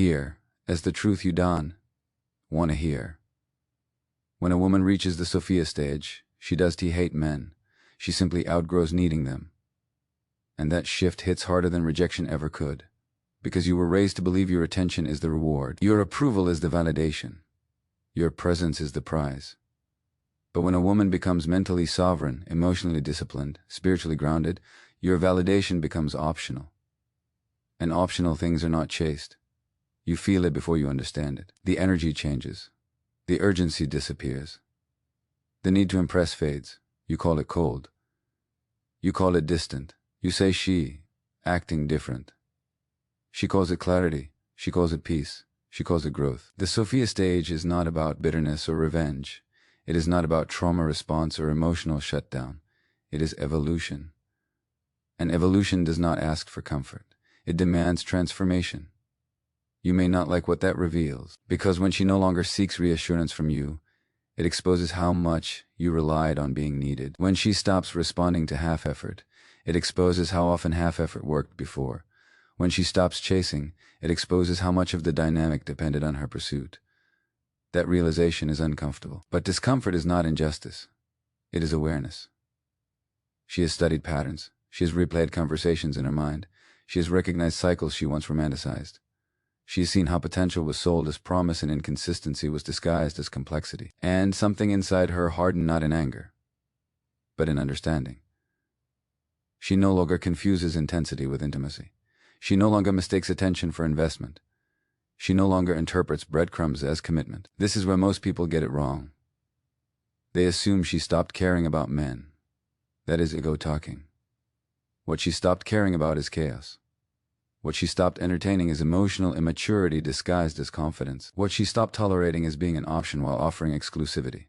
Here, as the truth you don't want to hear. When a woman reaches the Sophia stage, she doesn't hate men. She simply outgrows needing them. And that shift hits harder than rejection ever could. Because you were raised to believe your attention is the reward. Your approval is the validation. Your presence is the prize. But when a woman becomes mentally sovereign, emotionally disciplined, spiritually grounded, your validation becomes optional. And optional things are not chased. You feel it before you understand it. The energy changes. The urgency disappears. The need to impress fades. You call it cold. You call it distant. You say she, acting different. She calls it clarity. She calls it peace. She calls it growth. The Sophia stage is not about bitterness or revenge. It is not about trauma response or emotional shutdown. It is evolution. And evolution does not ask for comfort. It demands transformation. You may not like what that reveals, because when she no longer seeks reassurance from you, it exposes how much you relied on being needed. When she stops responding to half-effort, it exposes how often half-effort worked before. When she stops chasing, it exposes how much of the dynamic depended on her pursuit. That realization is uncomfortable. But discomfort is not injustice. It is awareness. She has studied patterns. She has replayed conversations in her mind. She has recognized cycles she once romanticized. She has seen how potential was sold as promise and inconsistency was disguised as complexity. And something inside her hardened not in anger, but in understanding. She no longer confuses intensity with intimacy. She no longer mistakes attention for investment. She no longer interprets breadcrumbs as commitment. This is where most people get it wrong. They assume she stopped caring about men. That is ego talking. What she stopped caring about is chaos. What she stopped entertaining is emotional immaturity disguised as confidence. What she stopped tolerating is being an option while offering exclusivity.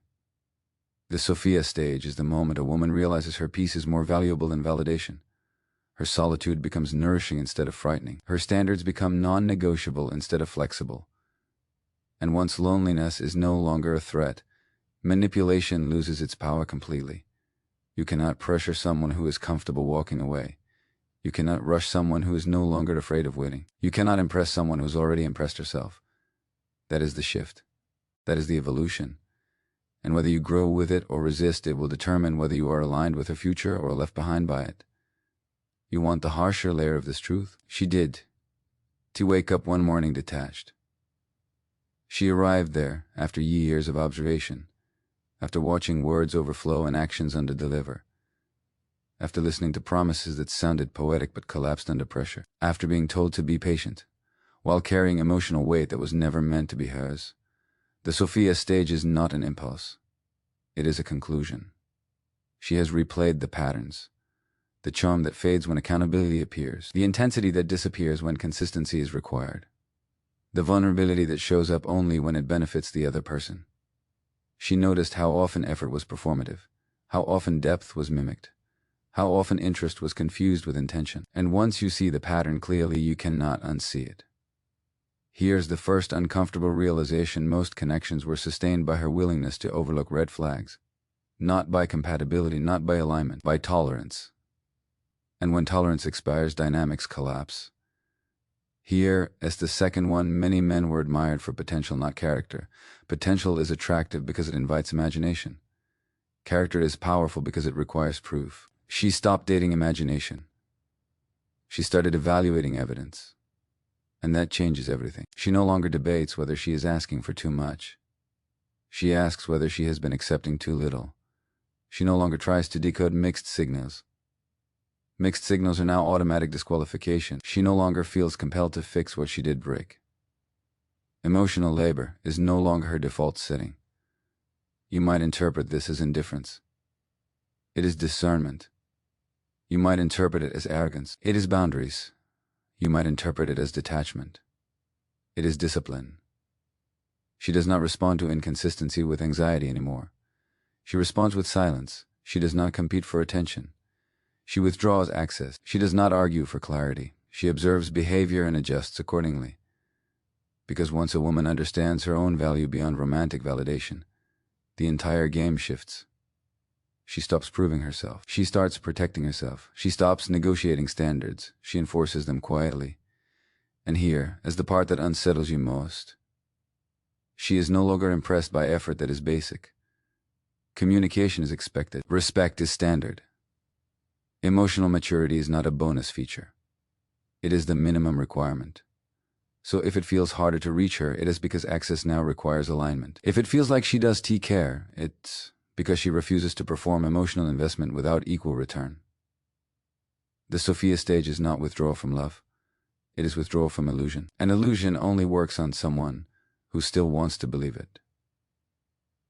The Sophia stage is the moment a woman realizes her peace is more valuable than validation. Her solitude becomes nourishing instead of frightening. Her standards become non-negotiable instead of flexible. And once loneliness is no longer a threat, manipulation loses its power completely. You cannot pressure someone who is comfortable walking away. You cannot rush someone who is no longer afraid of waiting. You cannot impress someone who has already impressed herself. That is the shift. That is the evolution. And whether you grow with it or resist it will determine whether you are aligned with her future or left behind by it. You want the harsher layer of this truth? She did. To wake up one morning detached. She arrived there after years of observation, after watching words overflow and actions underdeliver, after listening to promises that sounded poetic but collapsed under pressure, after being told to be patient, while carrying emotional weight that was never meant to be hers. The Sophia stage is not an impulse. It is a conclusion. She has replayed the patterns. The charm that fades when accountability appears, the intensity that disappears when consistency is required, the vulnerability that shows up only when it benefits the other person. She noticed how often effort was performative, how often depth was mimicked, how often interest was confused with intention. And once you see the pattern clearly, you cannot unsee it. Here's the first uncomfortable realization: most connections were sustained by her willingness to overlook red flags. Not by compatibility, not by alignment, by tolerance. And when tolerance expires, dynamics collapse. Here, as the second one, many men were admired for potential, not character. Potential is attractive because it invites imagination. Character is powerful because it requires proof. She stopped dating imagination. She started evaluating evidence. And that changes everything. She no longer debates whether she is asking for too much. She asks whether she has been accepting too little. She no longer tries to decode mixed signals. Mixed signals are now automatic disqualification. She no longer feels compelled to fix what she did break. Emotional labor is no longer her default setting. You might interpret this as indifference. It is discernment. You might interpret it as arrogance. It is boundaries. You might interpret it as detachment. It is discipline. She does not respond to inconsistency with anxiety anymore. She responds with silence. She does not compete for attention. She withdraws access. She does not argue for clarity. She observes behavior and adjusts accordingly. Because once a woman understands her own value beyond romantic validation, the entire game shifts. She stops proving herself. She starts protecting herself. She stops negotiating standards. She enforces them quietly. And here, as the part that unsettles you most, she is no longer impressed by effort that is basic. Communication is expected. Respect is standard. Emotional maturity is not a bonus feature. It is the minimum requirement. So if it feels harder to reach her, it is because access now requires alignment. If it feels like she does care, it's because she refuses to perform emotional investment without equal return. The Sophia stage is not withdrawal from love. It is withdrawal from illusion. An illusion only works on someone who still wants to believe it.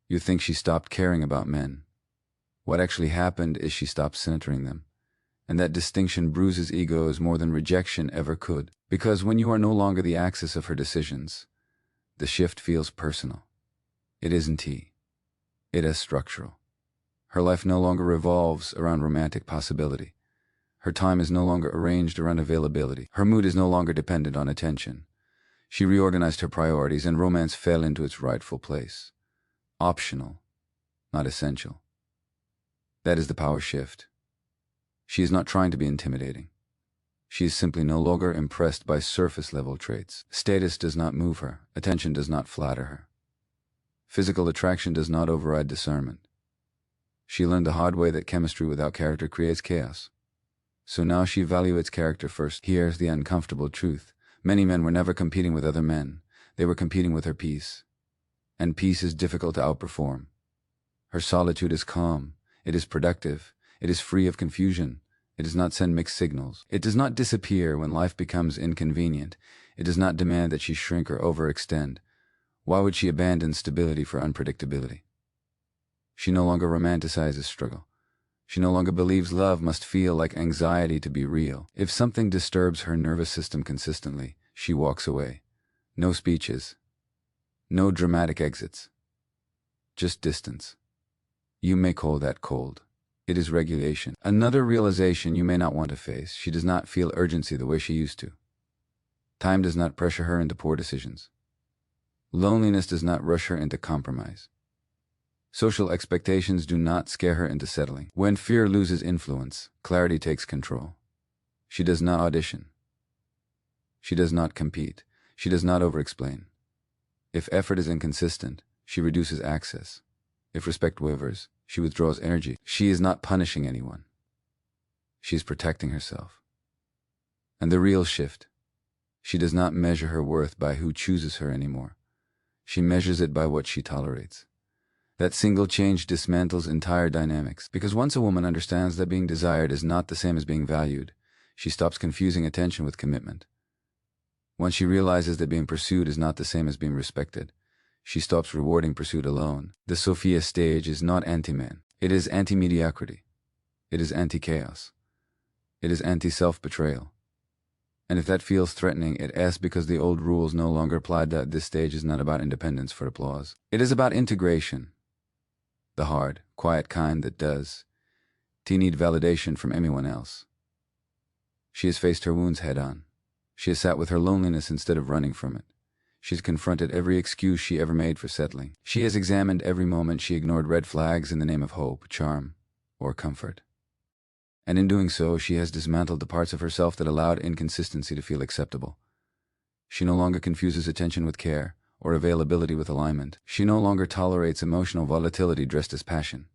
You think she stopped caring about men. What actually happened is she stopped centering them. And that distinction bruises egos more than rejection ever could. Because when you are no longer the axis of her decisions, the shift feels personal. It isn't he. It is structural. Her life no longer revolves around romantic possibility. Her time is no longer arranged around availability. Her mood is no longer dependent on attention. She reorganized her priorities and romance fell into its rightful place. Optional, not essential. That is the power shift. She is not trying to be intimidating. She is simply no longer impressed by surface-level traits. Status does not move her. Attention does not flatter her. Physical attraction does not override discernment. She learned the hard way that chemistry without character creates chaos. So now she evaluates character first. Here's the uncomfortable truth. Many men were never competing with other men. They were competing with her peace. And peace is difficult to outperform. Her solitude is calm. It is productive. It is free of confusion. It does not send mixed signals. It does not disappear when life becomes inconvenient. It does not demand that she shrink or overextend. Why would she abandon stability for unpredictability? She no longer romanticizes struggle. She no longer believes love must feel like anxiety to be real. If something disturbs her nervous system consistently, she walks away. No speeches. No dramatic exits. Just distance. You may call that cold. It is regulation. Another realization you may not want to face. She does not feel urgency the way she used to. Time does not pressure her into poor decisions. Loneliness does not rush her into compromise. Social expectations do not scare her into settling. When fear loses influence, clarity takes control. She does not audition. She does not compete. She does not overexplain. If effort is inconsistent, she reduces access. If respect wavers, she withdraws energy. She is not punishing anyone. She is protecting herself. And the real shift, she does not measure her worth by who chooses her anymore. She measures it by what she tolerates. That single change dismantles entire dynamics, because once a woman understands that being desired is not the same as being valued, she stops confusing attention with commitment. Once she realizes that being pursued is not the same as being respected, she stops rewarding pursuit alone. The Sophia stage is not anti-man. It is anti-mediocrity. It is anti-chaos. It is anti-self-betrayal. And if that feels threatening, it is because the old rules no longer apply. That this stage is not about independence for applause. It is about integration. The hard, quiet kind that does. Need validation from anyone else. She has faced her wounds head on. She has sat with her loneliness instead of running from it. She has confronted every excuse she ever made for settling. She has examined every moment she ignored red flags in the name of hope, charm, or comfort. And in doing so, she has dismantled the parts of herself that allowed inconsistency to feel acceptable. She no longer confuses attention with care, or availability with alignment. She no longer tolerates emotional volatility dressed as passion.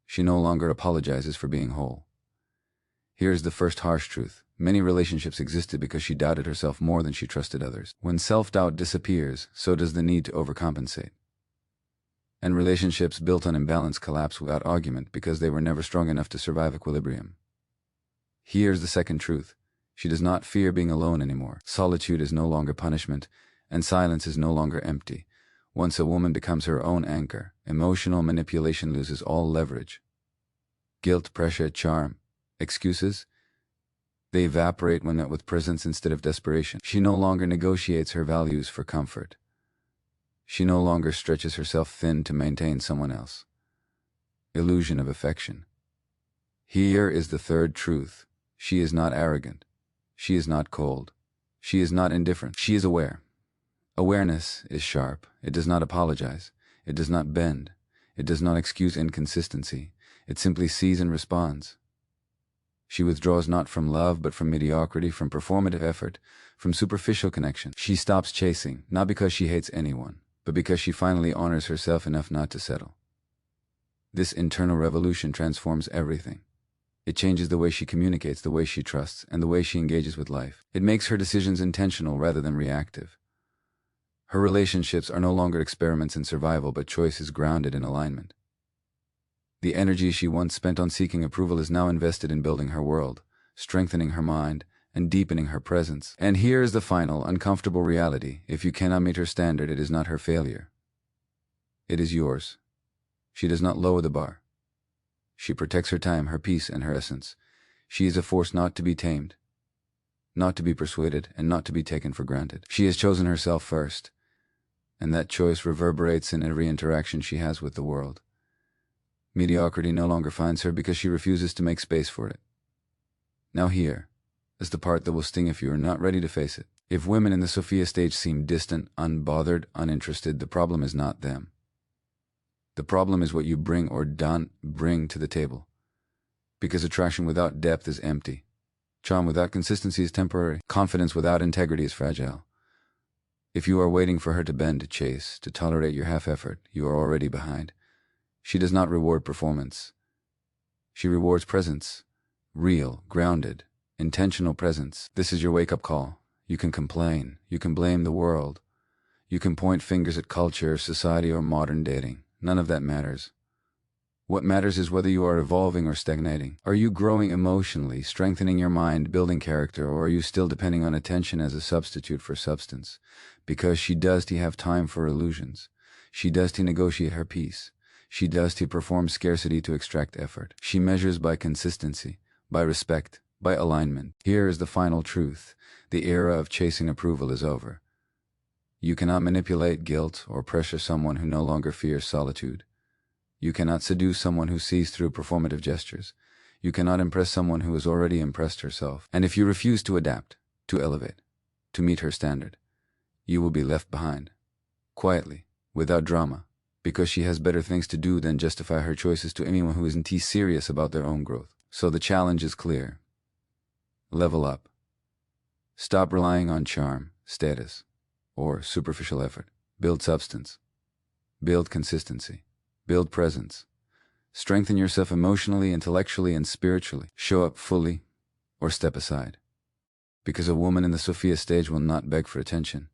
She no longer apologizes for being whole. Here's the first harsh truth. Many relationships existed because she doubted herself more than she trusted others. When self-doubt disappears, so does the need to overcompensate. And relationships built on imbalance collapse without argument because they were never strong enough to survive equilibrium. Here's the second truth. She does not fear being alone anymore. Solitude is no longer punishment, and silence is no longer empty. Once a woman becomes her own anchor, emotional manipulation loses all leverage. Guilt, pressure, charm, excuses, they evaporate when met with presence instead of desperation. She no longer negotiates her values for comfort. She no longer stretches herself thin to maintain someone else. Illusion of affection. Here is the third truth. She is not arrogant. She is not cold. She is not indifferent. She is aware. Awareness is sharp. It does not apologize. It does not bend. It does not excuse inconsistency. It simply sees and responds. She withdraws not from love, but from mediocrity, from performative effort, from superficial connection. She stops chasing, not because she hates anyone, but because she finally honors herself enough not to settle. This internal revolution transforms everything. It changes the way she communicates, the way she trusts, and the way she engages with life. It makes her decisions intentional rather than reactive. Her relationships are no longer experiments in survival, but choices grounded in alignment. The energy she once spent on seeking approval is now invested in building her world, strengthening her mind, and deepening her presence. And here is the final, uncomfortable reality. If you cannot meet her standard, it is not her failure. It is yours. She does not lower the bar. She protects her time, her peace, and her essence. She is a force not to be tamed, not to be persuaded, and not to be taken for granted. She has chosen herself first, and that choice reverberates in every interaction she has with the world. Mediocrity no longer finds her because she refuses to make space for it. Now here is the part that will sting if you are not ready to face it. If women in the Sophia stage seem distant, unbothered, uninterested, the problem is not them. The problem is what you bring or don't bring to the table. Because attraction without depth is empty. Charm without consistency is temporary. Confidence without integrity is fragile. If you are waiting for her to bend, to chase, to tolerate your half-effort, you are already behind. She does not reward performance. She rewards presence. Real, grounded, intentional presence. This is your wake-up call. You can complain. You can blame the world. You can point fingers at culture, society, or modern dating. None of that matters. What matters is whether you are evolving or stagnating. Are you growing emotionally, strengthening your mind, building character, or are you still depending on attention as a substitute for substance? Because she does have time for illusions. She does negotiate her peace. She does perform scarcity to extract effort. She measures by consistency, by respect, by alignment. Here is the final truth. The era of chasing approval is over. You cannot manipulate guilt or pressure someone who no longer fears solitude. You cannot seduce someone who sees through performative gestures. You cannot impress someone who has already impressed herself. And if you refuse to adapt, to elevate, to meet her standard, you will be left behind, quietly, without drama, because she has better things to do than justify her choices to anyone who isn't serious about their own growth. So the challenge is clear. Level up. Stop relying on charm, status, or superficial effort. Build substance. Build consistency. Build presence. Strengthen yourself emotionally, intellectually, and spiritually. Show up fully or step aside. Because a woman in the Sophia stage will not beg for attention.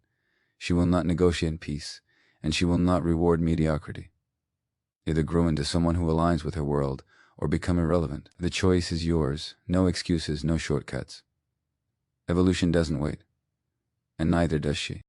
She will not negotiate peace, and she will not reward mediocrity. Either grow into someone who aligns with her world or become irrelevant. The choice is yours. No excuses, no shortcuts. Evolution doesn't wait, and neither does she.